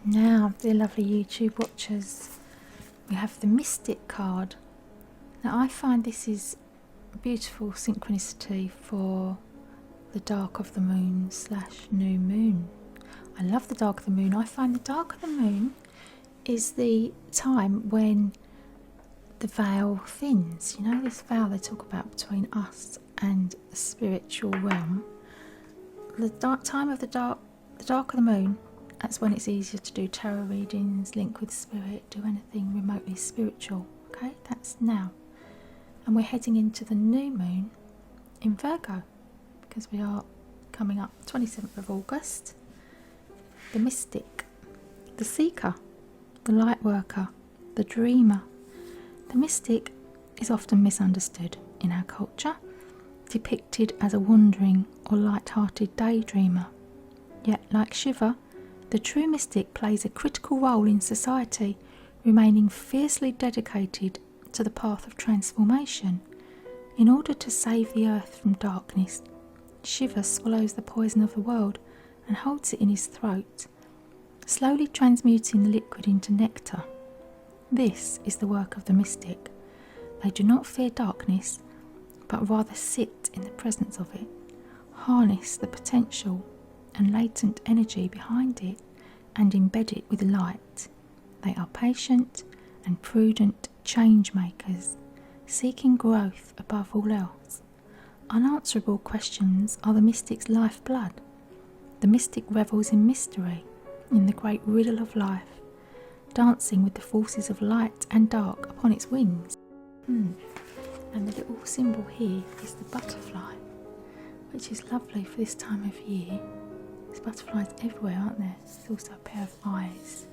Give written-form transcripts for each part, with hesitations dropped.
Now, dear lovely YouTube watchers, we have the Mystic card. Now, I find this is a beautiful synchronicity for the dark of the moon / new moon. I love the dark of the moon. I find the dark of the moon is the time when the veil thins. You know, this veil they talk about between us and the spiritual realm. The time of the dark of the moon, that's when it's easier to do tarot readings, link with spirit, do anything remotely spiritual. Okay, that's now. And we're heading into the new moon in Virgo, because we are coming up 27th of August. The mystic, the seeker, the light worker, the dreamer. The mystic is often misunderstood in our culture, depicted as a wandering or light-hearted daydreamer. Yet, like Shiva, the true mystic plays a critical role in society, remaining fiercely dedicated to the path of transformation. In order to save the earth from darkness, Shiva swallows the poison of the world and holds it in his throat, slowly transmuting the liquid into nectar. This is the work of the mystic. They do not fear darkness, but rather sit in the presence of it, harness the potential and latent energy behind it, and embed it with light. They are patient and prudent change makers, seeking growth above all else. Unanswerable questions are the mystic's lifeblood. The mystic revels in mystery, in the great riddle of life, dancing with the forces of light and dark upon its wings. And the little symbol here is the butterfly, which is lovely for this time of year. There's butterflies everywhere, aren't there? There's also a pair of eyes,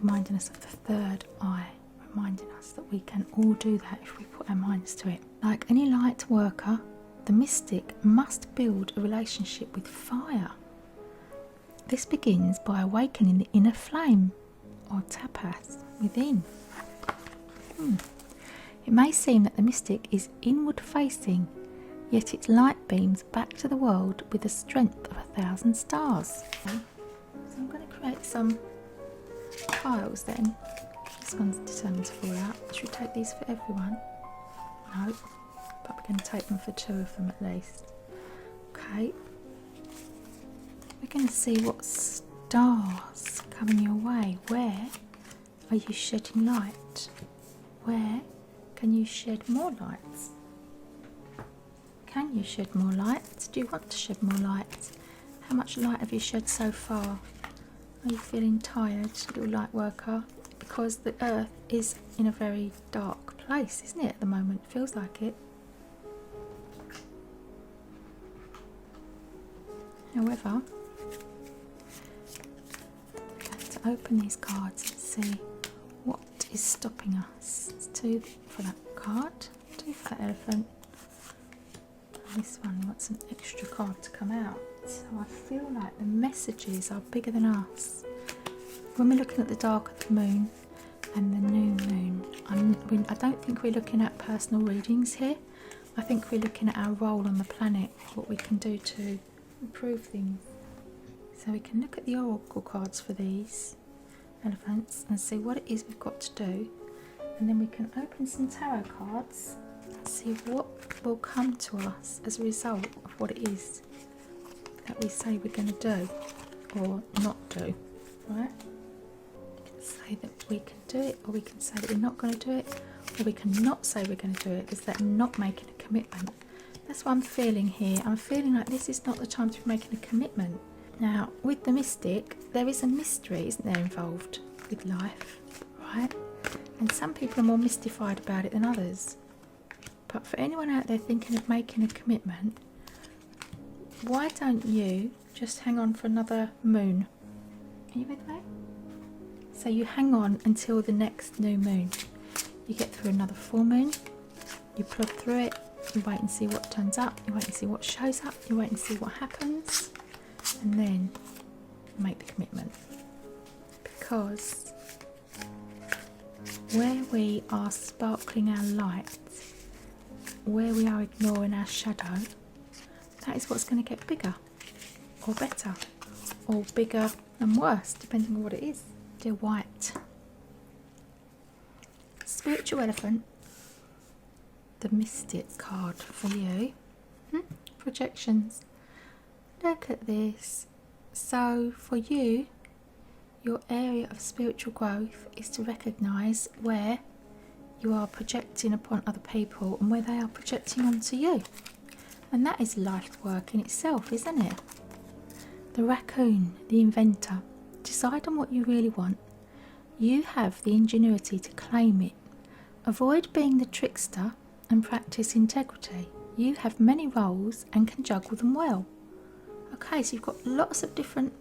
reminding us of the third eye, reminding us that we can all do that if we put our minds to it. Like any light worker, the mystic must build a relationship with fire. This begins by awakening the inner flame, or tapas, within. It may seem that the mystic is inward facing, yet its light beams back to the world with the strength of 1,000 stars. So I'm going to create some piles then. This one's determined to fall out. Should we take these for everyone? No, but we're going to take them for 2 of them at least. Okay. We're going to see what stars coming your way. Where are you shedding light? Where can you shed more light? Can you shed more light? Do you want to shed more light? How much light have you shed so far? Are you feeling tired, little light worker? Because the earth is in a very dark place, isn't it, at the moment? It feels like it. However, we have to open these cards and see what is stopping us. It's 2 for that card, 2 for that elephant. This one wants an extra card to come out. So I feel like the messages are bigger than us. When we're looking at the dark of the moon and the new moon, I don't think we're looking at personal readings here. I think we're looking at our role on the planet, what we can do to improve things. So we can look at the oracle cards for these elephants and see what it is we've got to do. And then we can open some tarot cards, see what will come to us as a result of what it is that we say we're going to do or not do, right? We can say that we can do it, or we can say that we're not going to do it, or we can not say we're going to do it. Is that not making a commitment? That's what I'm feeling here. I'm feeling like this is not the time to be making a commitment. Now, with the mystic, there is a mystery, isn't there, involved with life, right? And some people are more mystified about it than others. But for anyone out there thinking of making a commitment, why don't you just hang on for another moon? Are you with me? So you hang on until the next new moon. You get through another full moon, you plod through it, you wait and see what turns up, you wait and see what shows up, you wait and see what happens, and then make the commitment. Because where we are sparkling our light, where we are ignoring our shadow, that is what's going to get bigger or better, or bigger and worse, depending on what it is. do white. Spiritual Elephant, the Mystic card for you. Projections. Look at this. So for you, your area of spiritual growth is to recognise where you are projecting upon other people and where they are projecting onto you. And that is life work in itself, isn't it? The raccoon, the inventor. Decide on what you really want. You have the ingenuity to claim it. Avoid being the trickster and practice integrity. You have many roles and can juggle them well. Okay, so you've got lots of different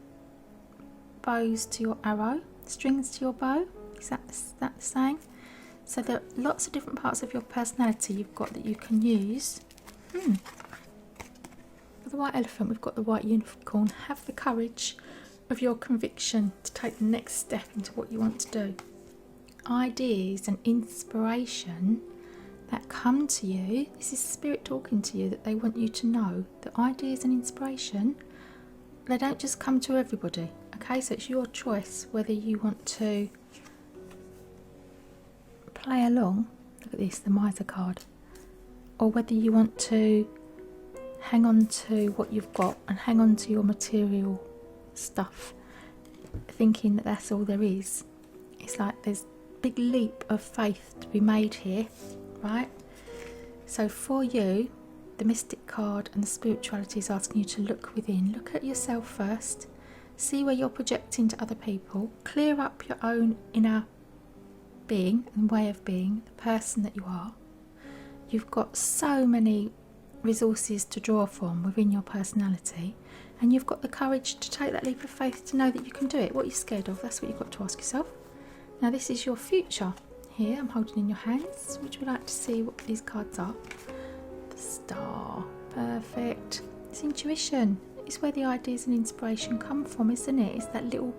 bows to your arrow, strings to your bow. Is that the saying? So there are lots of different parts of your personality you've got that you can use. For the white elephant, we've got the white unicorn. Have the courage of your conviction to take the next step into what you want to do. Ideas and inspiration that come to you, this is spirit talking to you, that they want you to know that ideas and inspiration, they don't just come to everybody. Okay, so it's your choice whether you want to play along, look at this, the miser card, or whether you want to hang on to what you've got and hang on to your material stuff, thinking that that's all there is. It's like there's a big leap of faith to be made here, right? So for you, the Mystic card and the spirituality is asking you to look within. Look at yourself first. See where you're projecting to other people. Clear up your own inner being and way of being, the person that you are. You've got so many resources to draw from within your personality, and you've got the courage to take that leap of faith to know that you can do it. What are you scared of? That's what you've got to ask yourself. Now this is your future here. I'm holding in your hands. Would you like to see what these cards are? The Star. Perfect. It's intuition. It's where the ideas and inspiration come from, isn't it? It's that little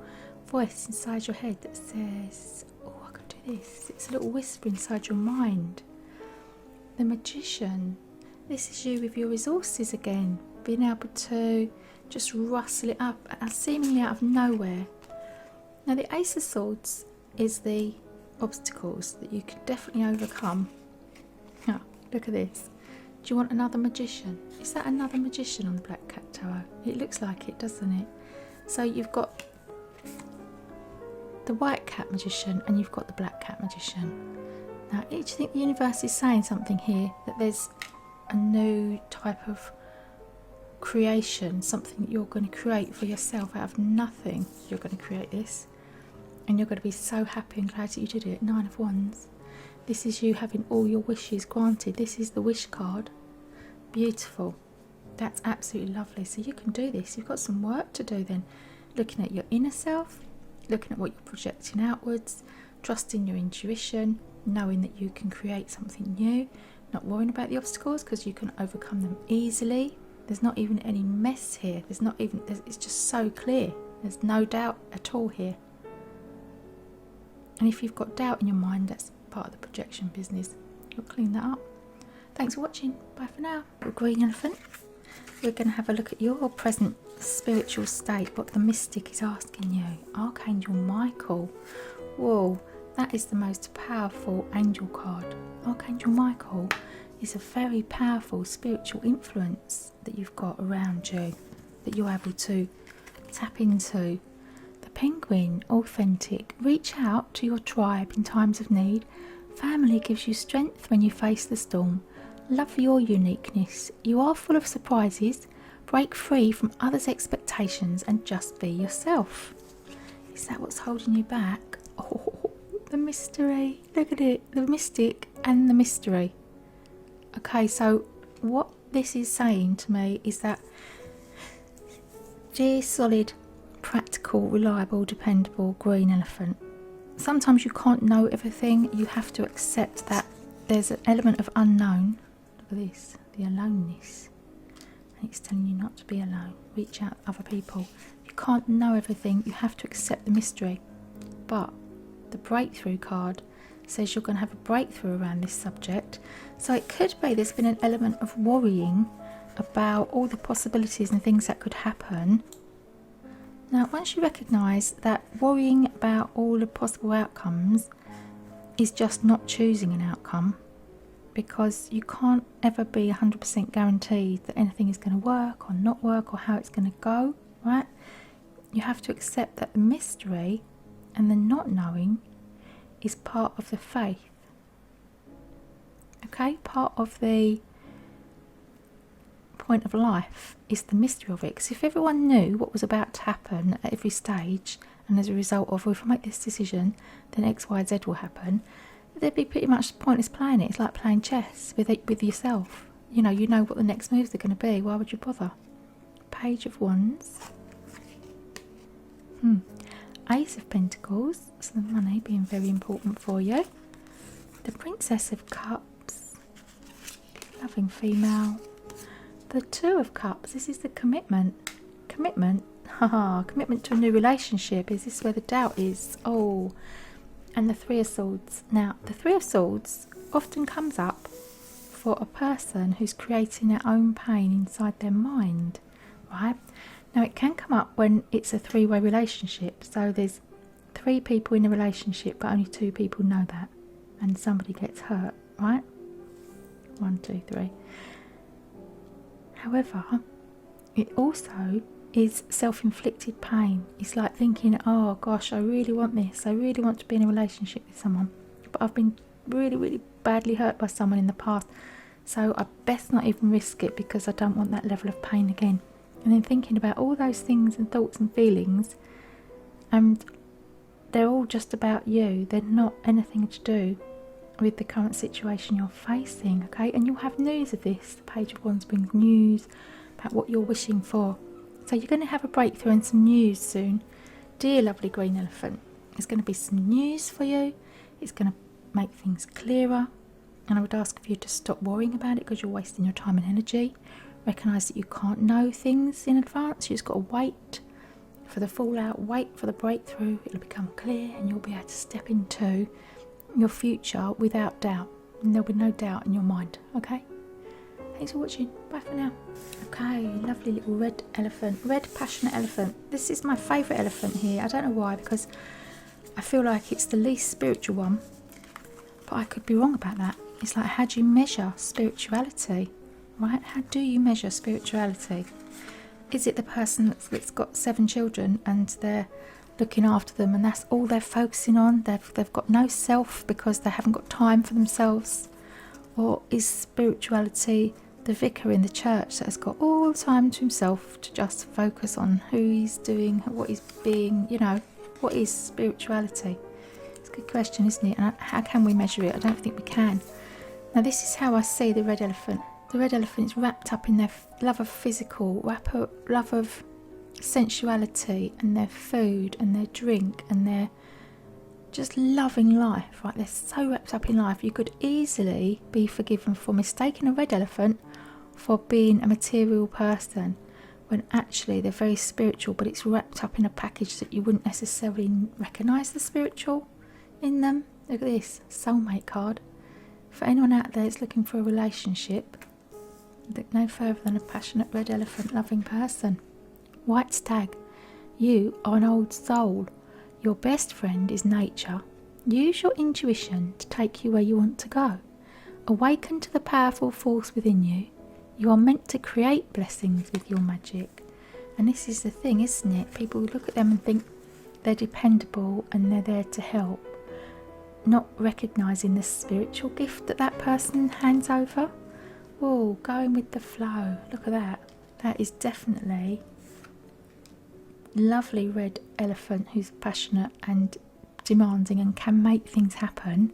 voice inside your head that says, oh, I could do this. It's a little whisper inside your mind. The Magician. This is you with your resources again, being able to just rustle it up seemingly out of nowhere. Now the Ace of Swords is the obstacles that you can definitely overcome. Oh, look at this. Do you want another magician? Is that another magician on the Black Cat Tarot? It looks like it, doesn't it? So you've got the White Cat Magician and you've got the Black Cat Magician. Now each think the universe is saying something here, that there's a new type of creation, something that you're going to create for yourself out of nothing. You're going to create this and you're going to be so happy and glad that you did it. 9 of Wands. This is you having all your wishes granted. This is the wish card. Beautiful. That's absolutely lovely. So you can do this. You've got some work to do then. Looking at your inner self, looking at what you're projecting outwards, trusting your intuition, knowing that you can create something new, not worrying about the obstacles because you can overcome them easily. There's not even any mess here. It's just so clear. There's no doubt at all here. And if you've got doubt in your mind, that's part of the projection business. You'll clean that up. Thanks for watching. Bye for now. Green Elephant. We're going to have a look at your present spiritual state, what the Mystic is asking you. Archangel Michael. Whoa, that is the most powerful angel card. Archangel Michael is a very powerful spiritual influence that you've got around you, that you're able to tap into. The Penguin, authentic. Reach out to your tribe in times of need. Family gives you strength when you face the storm. Love your uniqueness. You are full of surprises. Break free from others' expectations and just be yourself. Is that what's holding you back? Oh, the mystery. Look at it. The Mystic and the mystery. Okay, so what this is saying to me is that, dear solid, practical, reliable, dependable green elephant, sometimes you can't know everything. You have to accept that there's an element of unknown. Look at this, the aloneness. And it's telling you not to be alone. Reach out to other people. You can't know everything. You have to accept the mystery. But the breakthrough card says you're going to have a breakthrough around this subject. So it could be there's been an element of worrying about all the possibilities and things that could happen. Now, once you recognise that worrying about all the possible outcomes is just not choosing an outcome, because you can't ever be 100% guaranteed that anything is going to work or not work or how it's going to go, right? You have to accept that the mystery and the not knowing is part of the faith. Okay, part of the point of life is the mystery of it. Because if everyone knew what was about to happen at every stage, and as a result of, well, if I make this decision, then X, Y, Z will happen, there'd be pretty much pointless playing it. It's like playing chess with yourself. You know what the next moves are going to be. Why would you bother? Page of Wands. Ace of Pentacles, so the money being very important for you. The Princess of Cups, loving female. The Two of Cups, this is the commitment. Commitment to a new relationship. Is this where the doubt is? Oh, and the Three of Swords. Now, the Three of Swords often comes up for a person who's creating their own pain inside their mind, right? Now, it can come up when it's a three-way relationship. So there's 3 people in a relationship, but only 2 people know that. And somebody gets hurt, right? 1, 2, 3. However, it also is self-inflicted pain. It's like thinking, oh gosh, I really want this. I really want to be in a relationship with someone. But I've been really, really badly hurt by someone in the past. So I best not even risk it because I don't want that level of pain again. And then thinking about all those things and thoughts and feelings, and they're all just about you. They're not anything to do with the current situation you're facing, okay? And you'll have news of this. The Page of Wands brings news about what you're wishing for. So you're going to have a breakthrough and some news soon. Dear lovely green elephant, there's going to be some news for you. It's going to make things clearer. And I would ask of you to stop worrying about it because you're wasting your time and energy. Recognise that you can't know things in advance. You just got to wait for the fallout, wait for the breakthrough. It'll become clear and you'll be able to step into your future without doubt. And there'll be no doubt in your mind, okay? Thanks for watching. Bye for now. Okay, lovely little red elephant. Red passionate elephant. This is my favourite elephant here. I don't know why, because I feel like it's the least spiritual one. But I could be wrong about that. It's like, how do you measure spirituality? Right? How do you measure spirituality? Is it the person that's got 7 children and they're looking after them and that's all they're focusing on? They've got no self because they haven't got time for themselves? Or is spirituality the vicar in the church that has got all the time to himself to just focus on who he's doing, what he's being, what is spirituality? It's a good question, isn't it? And how can we measure it? I don't think we can. Now, this is how I see the red elephant. The red elephant is wrapped up in their love of physical, love of sensuality and their food and their drink and their just loving life, right? They're so wrapped up in life. You could easily be forgiven for mistaking a red elephant for being a material person when actually they're very spiritual, but it's wrapped up in a package that you wouldn't necessarily recognise the spiritual in them. Look at this, soulmate card. For anyone out there that's looking for a relationship, look no further than a passionate red elephant loving person. White stag, you are an old soul. Your best friend is nature. Use your intuition to take you where you want to go. Awaken to the powerful force within you. You are meant to create blessings with your magic. And this is the thing, isn't it? People look at them and think they're dependable and they're there to help, not recognising the spiritual gift that person hands over. Oh, going with the flow. Look at that. That is definitely lovely red elephant who's passionate and demanding and can make things happen.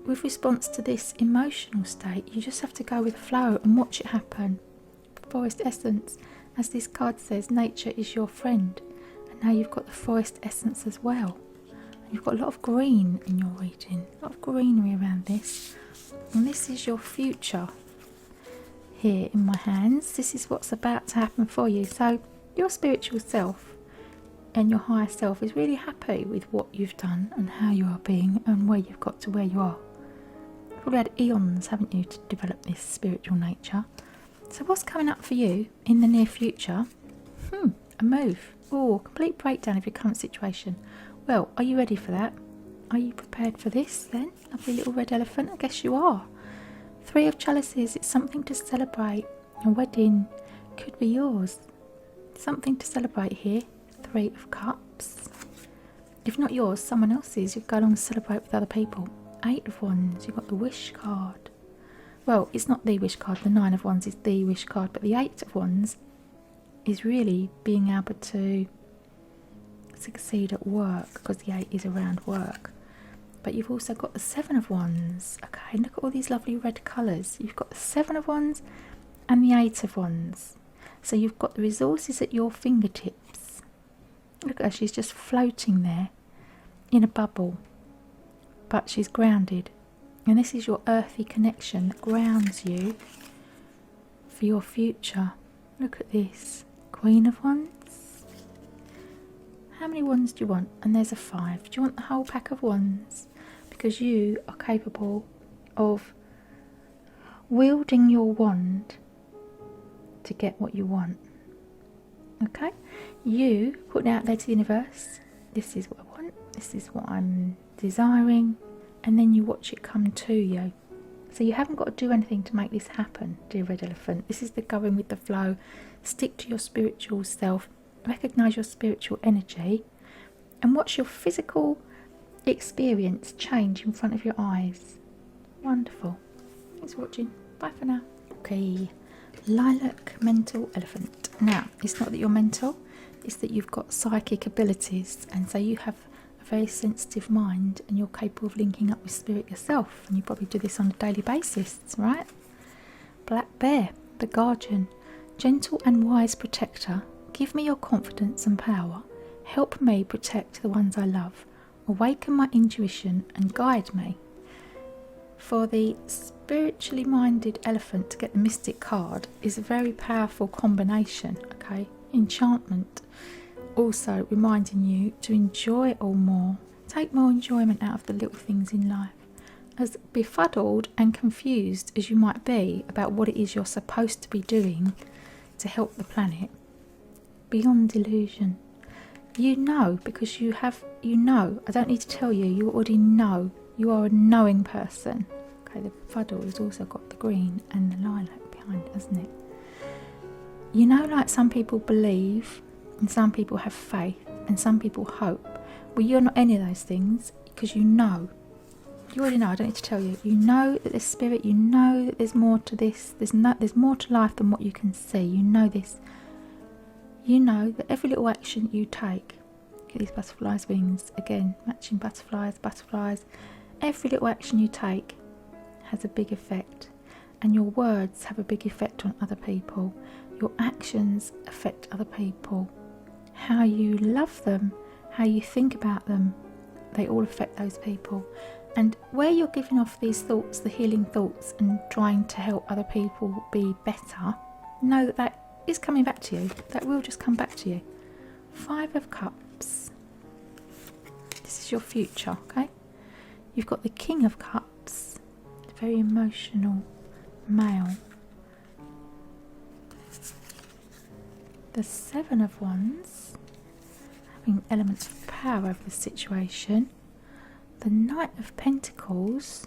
With response to this emotional state, you just have to go with the flow and watch it happen. Forest essence, as this card says, nature is your friend. And now you've got the forest essence as well. And you've got a lot of green in your reading, a lot of greenery around this. And this is your future here in my hands. This is what's about to happen for you. So your spiritual self and your higher self is really happy with what you've done and how you are being and where you've got to where you are. You've probably had eons, haven't you, to develop this spiritual nature. So what's coming up for you in the near future? A move. Oh, complete breakdown of your current situation. Well, are you ready for that? Are you prepared for this then? Lovely little red elephant, I guess you are. 3 of chalices, it's something to celebrate. A wedding could be yours. Something to celebrate here. 3 of cups. If not yours, someone else's. You go along and celebrate with other people. 8 of wands, you've got the wish card. Well, it's not the wish card, the 9 of wands is the wish card, but the 8 of wands is really being able to succeed at work, because the 8 is around work. But you've also got the 7 of wands. Okay, look at all these lovely red colours. You've got the 7 of wands and the 8 of wands. So you've got the resources at your fingertips. Look at her, she's just floating there in a bubble, but she's grounded. And this is your earthy connection that grounds you for your future. Look at this. Queen of wands. How many wands do you want? And there's a 5. Do you want the whole pack of wands? Because you are capable of wielding your wand to get what you want. Okay? You put it out there to the universe. This is what I want. This is what I'm desiring. And then you watch it come to you. So you haven't got to do anything to make this happen, dear red elephant. This is the going with the flow. Stick to your spiritual self. Recognise your spiritual energy. And watch your physical experience change in front of your eyes. Wonderful. Thanks for watching. Bye for now. Okay. Lilac mental elephant. Now, it's not that you're mental. It's that you've got psychic abilities. And so you have a very sensitive mind, and you're capable of linking up with spirit yourself, and you probably do this on a daily basis, right? Black bear, the guardian, gentle and wise protector, give me your confidence and power, help me protect the ones I love, awaken my intuition and guide me. For the spiritually minded elephant to get the mystic card is a very powerful combination. Okay, enchantment, also reminding you to enjoy it all more. Take more enjoyment out of the little things in life. As befuddled and confused as you might be about what it is you're supposed to be doing to help the planet, beyond delusion. You know, because you know. I don't need to tell you, you already know. You are a knowing person. Okay, the befuddle has also got the green and the lilac behind it, hasn't it? You know, like some people believe, and some people have faith, and some people hope. Well, you're not any of those things, because you know. You already know, I don't need to tell you. You know that there's spirit, you know that there's more to this. There's more to life than what you can see. You know this. You know that every little action you take, look at these butterflies' wings, again, matching butterflies. Every little action you take has a big effect, and your words have a big effect on other people. Your actions affect other people. How you love them, how you think about them, they all affect those people. And where you're giving off these thoughts, the healing thoughts, and trying to help other people be better, know that that is coming back to you. That will just come back to you. 5 of Cups. This is your future, okay? You've got the King of Cups, very emotional male. The 7 of Wands, having elements of power over the situation. The Knight of Pentacles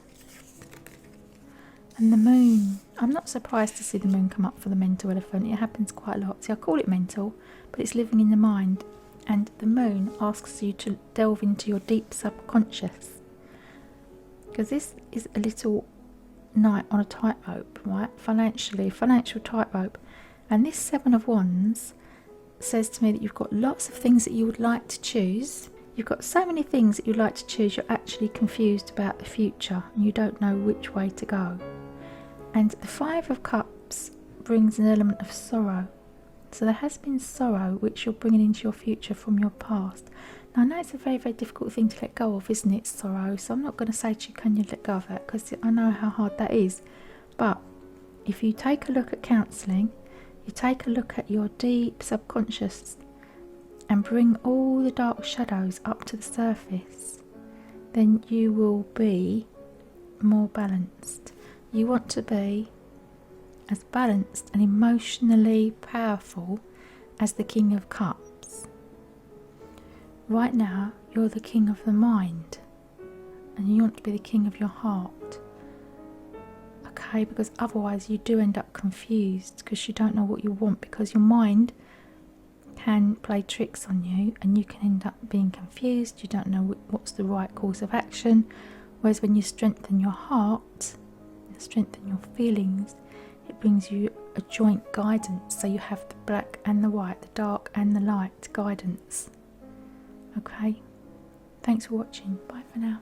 and the Moon. I'm not surprised to see the Moon come up for the mental elephant. It happens quite a lot. See, I call it mental, but it's living in the mind. And the Moon asks you to delve into your deep subconscious, because this is a little knight on a tightrope, right? Financial tightrope. And this 7 of Wands says to me that you've got lots of things that you would like to choose. You've got so many things that you'd like to choose, you're actually confused about the future and you don't know which way to go. And the 5 of Cups brings an element of sorrow. So there has been sorrow which you're bringing into your future from your past. Now I know it's a very, very difficult thing to let go of, isn't it, sorrow? So I'm not going to say to you, can you let go of that? Because I know how hard that is. But if you take a look at counselling, you take a look at your deep subconscious and bring all the dark shadows up to the surface, then you will be more balanced. You want to be as balanced and emotionally powerful as the King of Cups. right now you're the king of the mind and you want to be the king of your heart. Okay, because otherwise you do end up confused because you don't know what you want, because your mind can play tricks on you and you can end up being confused. You don't know what's the right course of action. Whereas when you strengthen your heart, strengthen your feelings, it brings you a joint guidance. So you have the black and the white, the dark and the light guidance. Okay, thanks for watching. Bye for now.